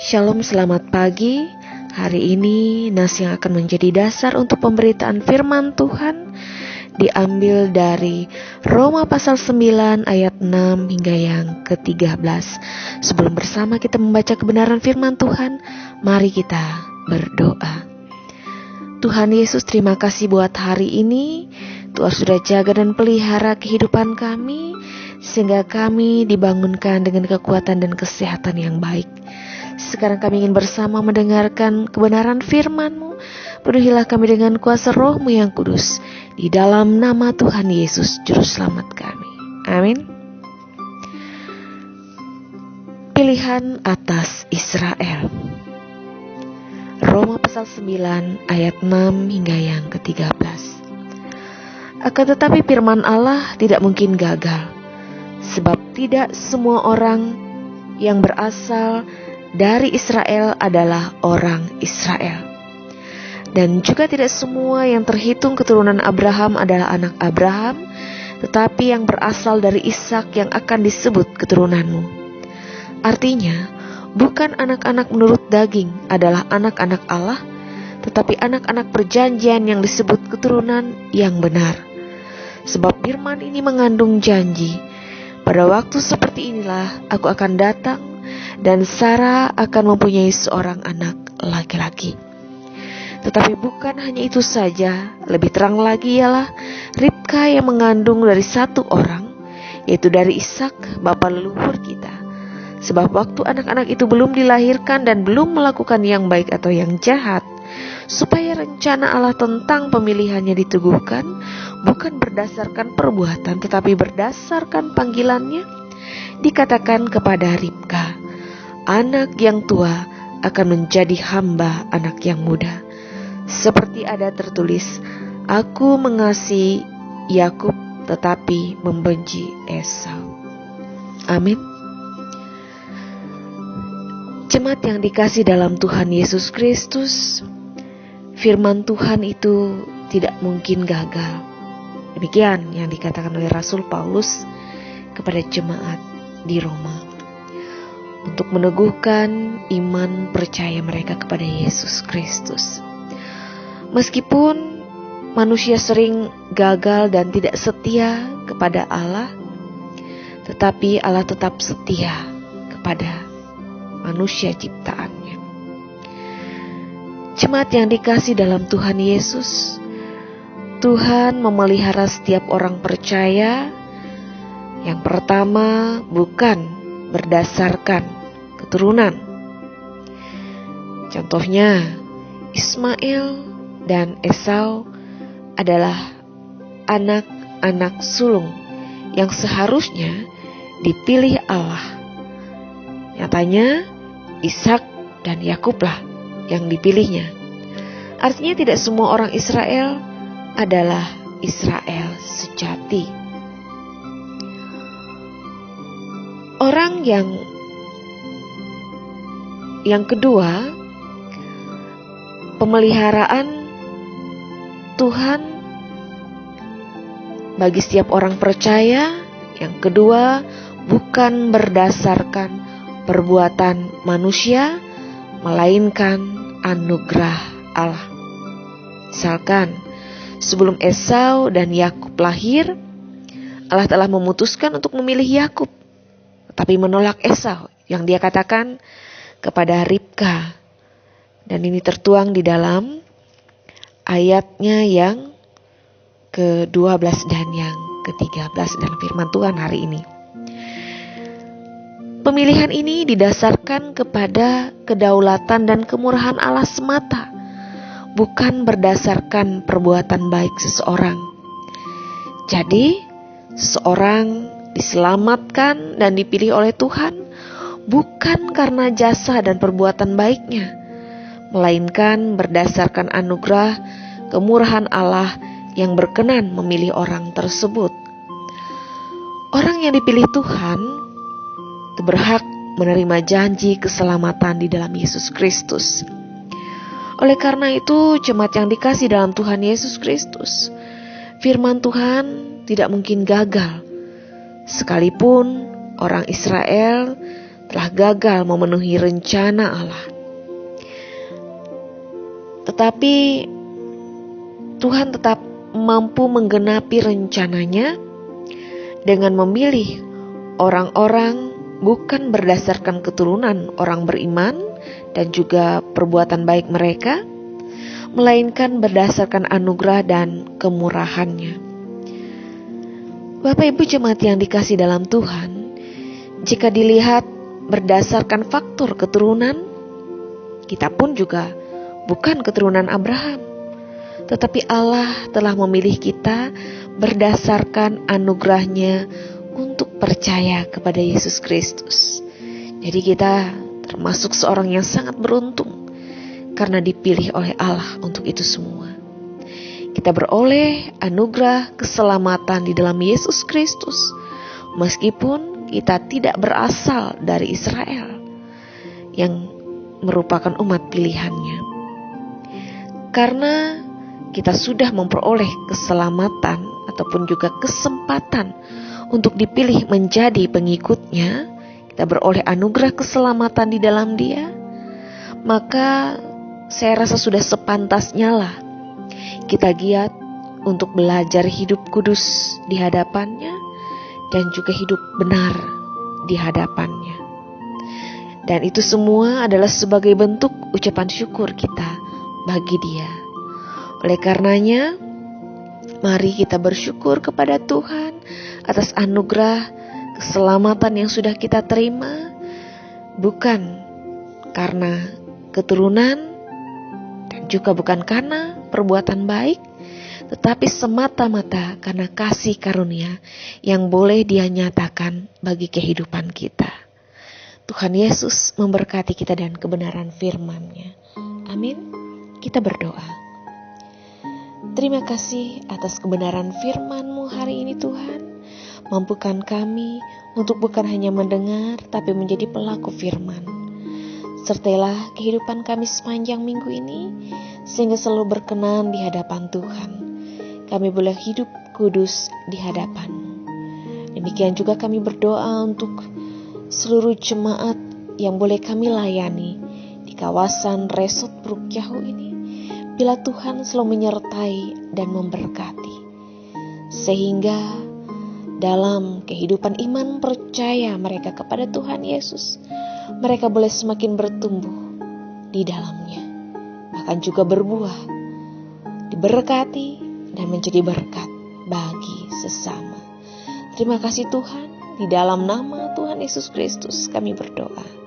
Shalom, selamat pagi. Hari ini nas yang akan menjadi dasar untuk pemberitaan firman Tuhan diambil dari Roma pasal 9 ayat 6 hingga yang ke-13. Sebelum bersama kita membaca kebenaran firman Tuhan, mari kita berdoa. Tuhan Yesus, terima kasih buat hari ini. Tuhan sudah jaga dan pelihara kehidupan kami, sehingga kami dibangunkan dengan kekuatan dan kesehatan yang baik. Sekarang kami ingin bersama mendengarkan kebenaran firman-Mu. Penuhilah kami dengan kuasa Roh-Mu yang kudus. Di dalam nama Tuhan Yesus, Juru Selamat kami. Amin. Pilihan atas Israel. Roma pasal 9 ayat 6 hingga yang ke-13. Akan tetapi firman Allah tidak mungkin gagal, sebab tidak semua orang yang berasal dari Israel adalah orang Israel. Dan juga tidak semua yang terhitung keturunan Abraham adalah anak Abraham, tetapi yang berasal dari Ishak yang akan disebut keturunanmu. Artinya, bukan anak-anak menurut daging adalah anak-anak Allah, tetapi anak-anak perjanjian yang disebut keturunan yang benar. Sebab firman ini mengandung janji, pada waktu seperti inilah aku akan datang, dan Sarah akan mempunyai seorang anak laki-laki. Tetapi bukan hanya itu saja, lebih terang lagi ialah Ribka yang mengandung dari satu orang, yaitu dari Ishak, bapa leluhur kita. Sebab waktu anak-anak itu belum dilahirkan dan belum melakukan yang baik atau yang jahat, supaya rencana Allah tentang pemilihannya diteguhkan, bukan berdasarkan perbuatan tetapi berdasarkan panggilannya, dikatakan kepada Ribka, anak yang tua akan menjadi hamba anak yang muda. Seperti ada tertulis, aku mengasihi Yakub tetapi membenci Esau. Amin. Jemaat yang dikasih dalam Tuhan Yesus Kristus, firman Tuhan itu tidak mungkin gagal. Demikian yang dikatakan oleh Rasul Paulus kepada jemaat di Roma, untuk meneguhkan iman percaya mereka kepada Yesus Kristus. Meskipun manusia sering gagal dan tidak setia kepada Allah, tetapi Allah tetap setia kepada manusia ciptaannya. Jemaat yang dikasih dalam Tuhan Yesus, Tuhan memelihara setiap orang percaya. Yang pertama, bukan berdasarkan keturunan. Contohnya, Ismail dan Esau adalah anak-anak sulung yang seharusnya dipilih Allah. Nyatanya, Ishak dan Yakublah yang dipilihnya. Artinya tidak semua orang Israel adalah Israel sejati. Orang yang kedua, pemeliharaan Tuhan bagi setiap orang percaya. Yang kedua, bukan berdasarkan perbuatan manusia, melainkan anugerah Allah. Misalkan, sebelum Esau dan Yakub lahir, Allah telah memutuskan untuk memilih Yakub, tapi menolak Esau yang dia katakan kepada Ribka. Dan ini tertuang di dalam ayatnya yang ke-12 dan yang ke-13 dalam firman Tuhan hari ini. Pemilihan ini didasarkan kepada kedaulatan dan kemurahan Allah semata, bukan berdasarkan perbuatan baik seseorang. Jadi, seseorang diselamatkan dan dipilih oleh Tuhan bukan karena jasa dan perbuatan baiknya, melainkan berdasarkan anugerah kemurahan Allah yang berkenan memilih orang tersebut. Orang yang dipilih Tuhan itu berhak menerima janji keselamatan di dalam Yesus Kristus. Oleh karena itu, jemaat yang dikasih dalam Tuhan Yesus Kristus, firman Tuhan tidak mungkin gagal, sekalipun orang Israel telah gagal memenuhi rencana Allah. Tetapi Tuhan tetap mampu menggenapi rencananya dengan memilih orang-orang bukan berdasarkan keturunan orang beriman dan juga perbuatan baik mereka, melainkan berdasarkan anugerah dan kemurahannya. Bapak Ibu jemaat yang dikasihi dalam Tuhan, jika dilihat berdasarkan faktor keturunan, kita pun juga bukan keturunan Abraham, tetapi Allah telah memilih kita berdasarkan anugerahnya untuk percaya kepada Yesus Kristus. Jadi kita termasuk seorang yang sangat beruntung karena dipilih oleh Allah untuk itu semua. Kita beroleh anugerah keselamatan di dalam Yesus Kristus, meskipun kita tidak berasal dari Israel yang merupakan umat pilihannya. Karena kita sudah memperoleh keselamatan ataupun juga kesempatan untuk dipilih menjadi pengikutnya, kita beroleh anugerah keselamatan di dalam Dia, maka saya rasa sudah sepantasnya lah kita giat untuk belajar hidup kudus di hadapannya dan juga hidup benar di hadapannya. Dan itu semua adalah sebagai bentuk ucapan syukur kita bagi Dia. Oleh karenanya, mari kita bersyukur kepada Tuhan atas anugerah keselamatan yang sudah kita terima, bukan karena keturunan dan juga bukan karena perbuatan baik, tetapi semata-mata karena kasih karunia yang boleh Dia nyatakan bagi kehidupan kita. Tuhan Yesus memberkati kita dan kebenaran firman-Nya. Amin. Kita berdoa. Terima kasih atas kebenaran firman-Mu hari ini Tuhan. Mampukan kami untuk bukan hanya mendengar, tapi menjadi pelaku firman. Sertailah kehidupan kami sepanjang minggu ini, sehingga selalu berkenan di hadapan Tuhan. Kami boleh hidup kudus di hadapan-Mu. Demikian juga kami berdoa untuk seluruh jemaat yang boleh kami layani di kawasan Resort Bruk Yahoo ini. Bila Tuhan selalu menyertai dan memberkati, sehingga dalam kehidupan iman percaya mereka kepada Tuhan Yesus, mereka boleh semakin bertumbuh di dalamnya, bahkan juga berbuah, diberkati dan menjadi berkat bagi sesama. Terima kasih Tuhan, di dalam nama Tuhan Yesus Kristus kami berdoa.